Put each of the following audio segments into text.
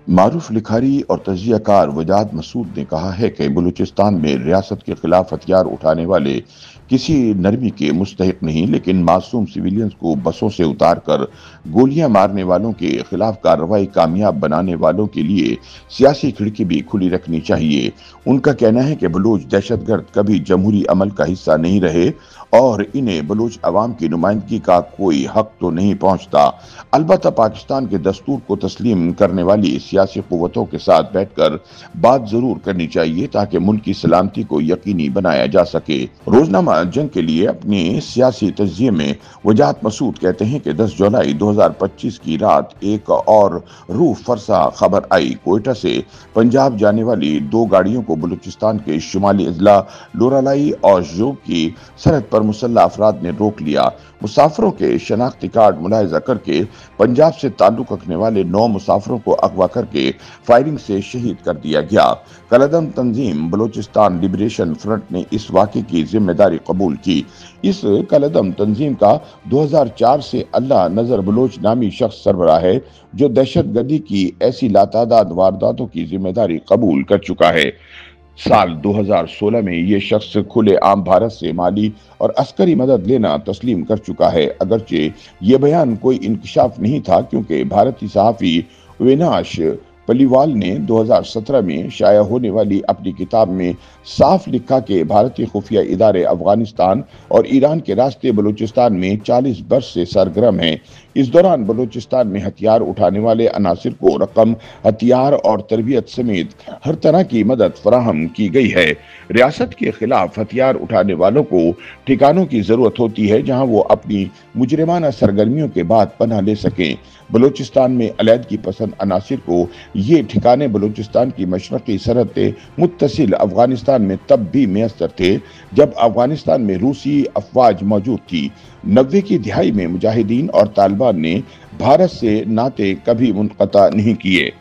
मारूफ लिखारी और तजिया कार वजाहत मसूद ने कहा है कि बलूचिस्तान में रियासत के खिलाफ हथियार उठाने वाले किसी नरमी के मुस्तहिक नहीं, लेकिन मासूम सिविलियंस को बसों से उतार कर गोलियां मारने वालों के खिलाफ कार्रवाई कामयाब बनाने वालों के लिए सियासी खिड़की भी खुली रखनी चाहिए। उनका कहना है कि बलूच दहशतगर्द कभी जमहूरी अमल का हिस्सा नहीं रहे और इन्हें बलूच अवाम की नुमाइंदगी का कोई हक तो नहीं पहुंचता। अलबत्ता पाकिस्तान के दस्तूर को तस्लीम करने वाली सियासी कुव्वतों के साथ बैठकर बात जरूर करनी चाहिए ताकि मुल्क की सलामती को यकीनी बनाया जा सके। रोजनामा जंग के लिए अपने सियासी तजिए में वजाहत मसूद कहते हैं कि 10 जुलाई 2025 की रात एक और रूह फरसा खबर आई। कोयटा से पंजाब जाने वाली 2 गाड़ियों को बलूचिस्तान के शुमाली अजला लोरालाई और जोब की सरहद पर मुसल्लह अफराद ने रोक लिया। मुसाफिरों के शनाख्ती कार्ड मुलाहिजा करके पंजाब से ताल्लुक रखने वाले 9 मुसाफिरों को अगवा करके फायरिंग से शहीद कर दिया गया। कलदम तंजीम बलूचिस्तान लिबरेशन फ्रंट ने इस वाक़े की जिम्मेदारी कबूल की। इस कलदम तंजीम का 2004 से अल्लाह नजर बलोच नामी शख्स सरबराह है जो दहशतगर्दी की ऐसी लातादाद वारदातों की जिम्मेदारी कबूल कर चुका है। साल 2016 में ये शख्स खुले आम भारत से माली और अस्करी मदद लेना तस्लीम कर चुका है। अगरचे ये बयान कोई इंकशाफ नहीं था क्योंकि भारतीय सहाफ़ी विनाश पलीवाल ने 2017 में शाया होने वाली अपनी किताब में साफ लिखा कि भारतीय खुफिया इदारे अफगानिस्तान और ईरान के रास्ते बलूचिस्तान में 40 बरस से सरगर्म हैं। इस दौरान बलूचिस्तान में हथियार उठाने वाले अनासिर को रकम, हथियार और तरबियत समेत हर तरह की मदद फराहम की गई है। रियासत के खिलाफ हथियार उठाने वालों को ठिकानों की जरूरत होती है जहां वो अपनी मुजरिमाना सरगर्मियों के बाद पनाह ले सकें। बलूचिस्तान में अलैदगी पसंद अनासिर को ये ठिकाने बलूचिस्तान की मशरकी सरहद से मुत्तसिल अफगानिस्तान में तब भी मैसर थे जब अफगानिस्तान में रूसी अफवाज मौजूद थी। 90 की दिहाई में मुजाहिदीन और तालिबान ने भारत से नाते कभी मुनक़ता नहीं किए।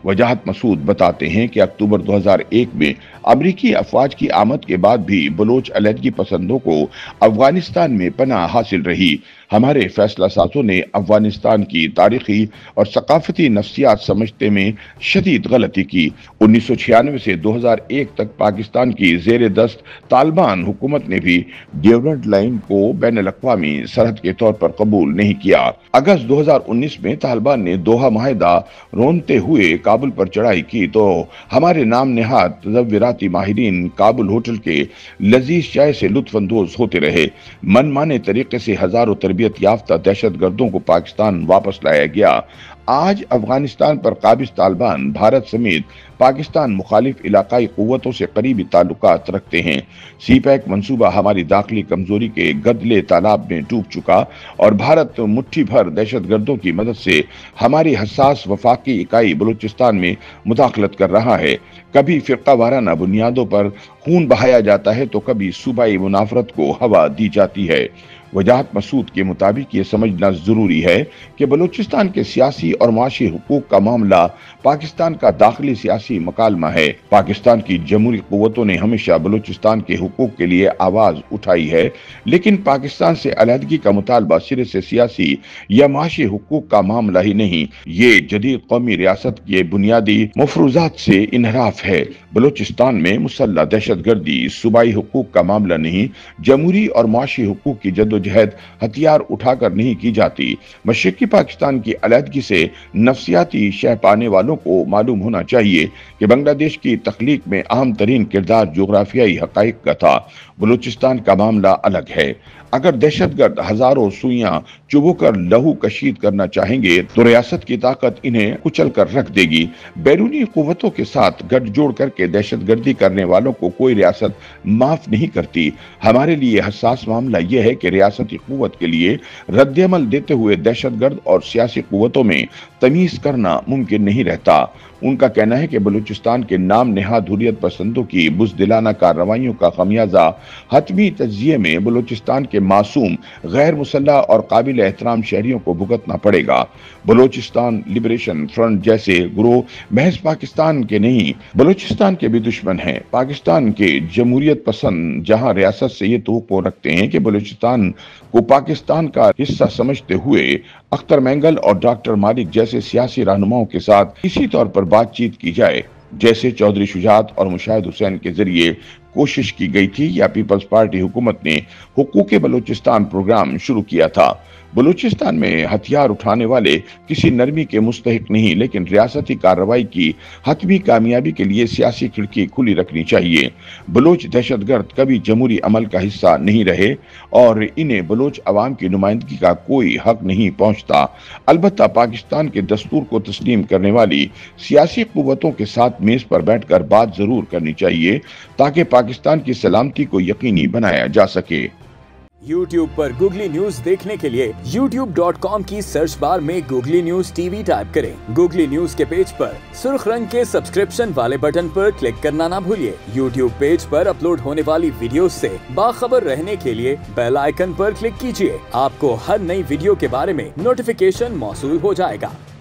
वजाहत मसूद बताते हैं कि अक्टूबर 2001 में अमरीकी अफवाज की आमद के बाद भी बलोच अलहदगी पसंदों को अफगानिस्तान में पनाह हासिल रही। हमारे फैसला साजों ने अफगानिस्तान की तारीखी और सकाफती नफ्सियात समझते में शदीद गलती की। 1996 से 2001 तक पाकिस्तान की जेर दस्त तालिबान हुकूमत ने भी डेवलप्ड लाइन को बैन अल-अक़वामी सरहद के तौर पर कबूल नहीं किया। अगस्त 2019 में तालिबान ने दोहा माहिदा रोनते हुए काबुल पर चढ़ाई की तो हमारे नाम नेहाद तज़व्वुराती माहिरीन काबुल होटल के लजीज चाय से लुत्फानंदोज होते रहे। मनमाने तरीके से हजारों तरबियत याफ्ता दहशतगर्दों को पाकिस्तान वापस लाया गया। आज अफगानिस्तान पर काबिज तालिबान भारत समेत पाकिस्तान मुखालिफ इलाकाई कुव्वतों से करीबी ताल्लुकात रखते हैं। सी-पैक मंसूबा हमारी दाखिली कमजोरी के गदले तालाब में डूब चुका और भारत मुट्ठी भर दहशतगर्दों की मदद से हमारी हसास वफाकी इकाई बलूचिस्तान में मुदाखलत कर रहा है। कभी फिरका वाराना बुनियादों पर खून बहाया जाता है तो कभी सूबाई मुनाफरत को हवा दी जाती है। वजाहत मसूद के मुताबिक ये समझना जरूरी है कि बलूचिस्तान के सियासी और माशी हुकूक का मामला पाकिस्तान का दाखिली सियासी मकालमा है। पाकिस्तान की जमहूरी कुव्वतों ने हमेशा बलूचिस्तान के हुकूक के लिए आवाज उठाई है, लेकिन पाकिस्तान से अलहदगी का मुतालबा सिरे से सियासी या माशी हुकूक का मामला ही नहीं, ये जदीद कौमी रियासत के बुनियादी मफरूजात से इनहराफ है। बलूचिस्तान में मुसल्लह दहशतगर्दी सूबाई हुकूक का मामला नहीं, जमहूरी और माशी हुकूक की जद्दोजहद हथियार उठाकर नहीं की जाती। मशरकी पाकिस्तान की अलहदगी से नफ्सियाती शह पाने वालों को मालूम होना चाहिए कि बांग्लादेश की तख्लीक में अहम तरीन किरदार जोग्राफियाई हकाइक का था। बलूचिस्तान का मामला अलग है। अगर दहशतगर्द हजारों सुइयां चुभोकर लहू कशीद करना चाहेंगे तो रियासत की ताकत इन्हें कुचल कर रख देगी। बैरूनी कुव्वतों के साथ गठजोड़ करके दहशतगर्दी करने वालों को कोई रियासत माफ नहीं करती। हमारे लिए हसास मामला यह है कि रियासती कुव्वत के लिए रद्द-ए-अमल देते हुए दहशतगर्द और सियासी कुव्वतों में तमीज करना मुमकिन नहीं रहता। उनका कहना है कि बलूचिस्तान के नाम नेहाद हुर्रियत पसंदों की बुज़दिलाना कार्रवाइयों का खमियाजा हतमी तजिए में बलूचिस्तान के کہ معصوم غیر مسلح اور قابل احترام شہریوں کو بھگتنا پڑے گا۔ بلوچستان لبریشن فرنٹ جیسے گروہ محض پاکستان کے نہیں بلوچستان کے بھی دشمن ہیں۔ پاکستان کے جمہوریت پسند جہاں ریاست سے یہ توقع رکھتے ہیں کہ بلوچستان کو پاکستان کا حصہ سمجھتے ہوئے اختر مینگل اور ڈاکٹر مالک جیسے سیاسی رہنماؤں کے ساتھ اسی طور پر بات چیت کی جائے جیسے چودھری شجاعت اور مشاہد حسین کے ذریعے کوشش کی گئی تھی، یا پیپلز پارٹی حکومت نے حقوق بلوچستان پروگرام شروع کیا تھا۔ بلوچستان میں ہتھیار اٹھانے والے کسی نرمی کے مستحق نہیں، لیکن ریاستی کارروائی کی حتمی کامیابی کے لیے سیاسی کھڑکی کھلی رکھنی چاہیے۔ بلوچ دہشت گرد کبھی جمہوری عمل کا حصہ نہیں رہے اور انہیں بلوچ عوام کی نمائندگی کا کوئی حق نہیں پہنچتا۔ البتہ پاکستان کے دستور کو تسلیم کرنے والی سیاسی قوتوں کے ساتھ میز پر بیٹھ کر بات ضرور کرنی چاہیے تاکہ پاکستان کی سلامتی کو یقینی بنایا جا سکے۔ یوٹیوب پر گوگلی نیوز دیکھنے کے لیے youtube.com کی سرچ بار میں googly news T V type کریں۔ گوگلی نیوز کے پیج پر سرخ رنگ کے سبسکرپشن والے بٹن پر کلک کرنا نہ بھولیے۔ یوٹیوب پیج پر اپلوڈ ہونے والی ویڈیوز سے باخبر رہنے کے لیے بیل آئیکن پر کلک کیجیے۔ آپ کو ہر نئی ویڈیو کے بارے میں نوٹیفیکیشن موصول ہو جائے گا۔